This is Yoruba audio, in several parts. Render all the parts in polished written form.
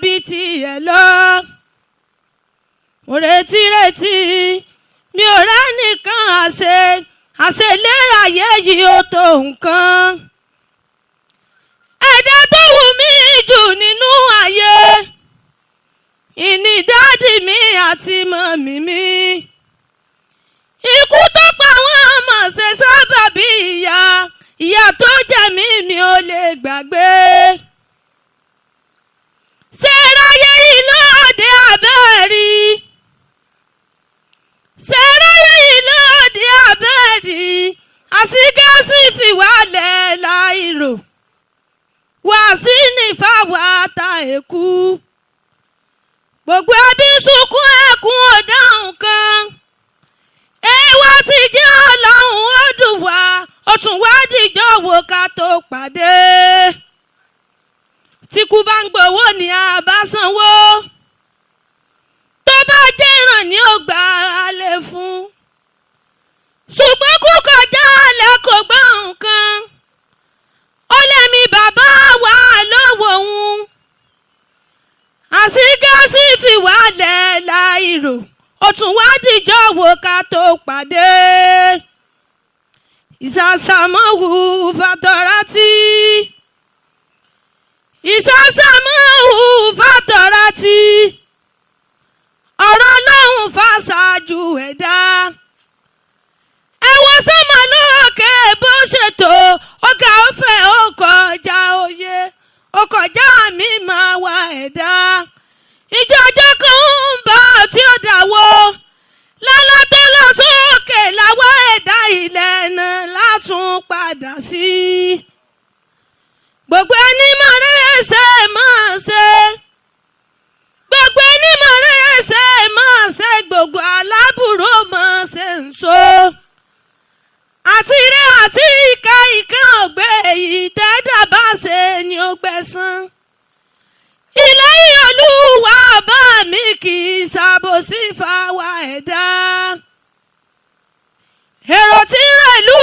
bí tiẹ̀ lọ. Mo retí mi ò rẹ́nìkan àṣelé ayé yìí ó tó nǹkan. Ẹ̀dá tó wù mí jù nínú ayé ìní dádì mi àti mọ́mì mi. Ikú tó pa wọ́n mọ̀ ṣe sábàbí ìyà tó jẹ mí mi ò lè gbàgbé. Ṣé ráyé yìí lóde abẹ́rí? Ṣé ráyé yìí lóde abẹ́rí? Àṣìgáṣì fi wálẹ̀ láìrò. Wàásì ní fáwọn ata èkú. Gbogbo ẹbí sunkún ẹkún ọ̀dáhùn kan. Èèwọ̀ ti jẹ́ ọlọ́run ó dùn wá, ó tún wá dìjọ́ wo ká tó pàdé. Tíkú bá ń gbowó ní àbá sanwó. Tó bá jẹ́ ìràn ní ògbà alẹ́ fún. Ṣùgbọ́n kú kọjá alẹ́ kò gbọ́ nǹkan. Ó lẹ́mi bàbá wa lówó òun. Àṣìgáṣì fi wálẹ̀ láìrò. Ó tún wá dìjọ́ wo ká tó pàdé. Ìsàsàmọ́wù fàtọ̀rátì. Ìsàsàmọ́wù fàtọ̀rátì. Ọ̀rọ̀ Ọlọ́run fàṣáájú ẹ̀dá. Ẹ wo sánmọ̀ lókè bó ṣètò. Ọ̀gá ọ̀fẹ́ ó kọjá òye. Ó kọjá mi máa wá ẹ̀dá. Ìjọ ọjọ́ kan ń bọ̀ tí ó dàwó. Lálá tó lọ sókè láwọ́ ẹ̀dá ilẹ̀ náà látún padà sí. Gbogbo ẹni mọ̀ rẹ̀ ṣe máa ṣe. Gbogbo ẹni mọ̀ rẹ̀ ṣe máa ṣe. Gbogbo alábùrò máa ṣe ń so. Àti ire àti ìka ògbé èyí tẹ́dà bá ṣe ni ó gbẹ̀san. Ìlẹ́yìn Olúwa bá mi kì í ṣàbòsí fáwa ẹ̀dá. Èrò tí ń rẹ̀lú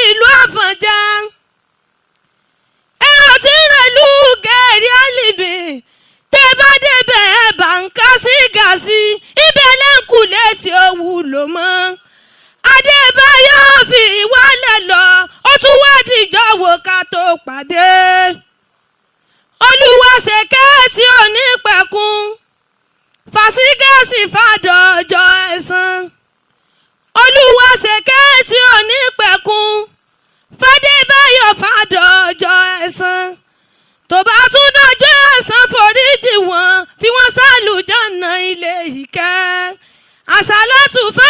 ìlú Àfọ̀njá. Èrò tí ń rẹ̀lú Gẹ̀rí Àlìbì. Tẹ́ bá débẹ̀ ẹ̀ bá ń ká sí gàsí. Ibẹ̀ lẹ́ńkùlé tí ó wúlò mọ́. Adébáyọ̀ fi wálẹ̀ lọ. Ó tún wá dìjọ́ wo ká tó pàdé. Olúwa ṣèké tí ò ní pẹ̀kun. Fàṣìgáṣì fàdọ̀jọ́ ẹ̀san. Olúwa ṣèké tí ò ní pẹ̀kun. Fàdébáyọ̀ fàdọ̀jọ́ ẹ̀san. Tó bá tún dọjọ́ ẹ̀san foríjì wọn. Fi wọ́n sálùjọ́nà ilé ìkẹ́. Àsàlátù fẹ́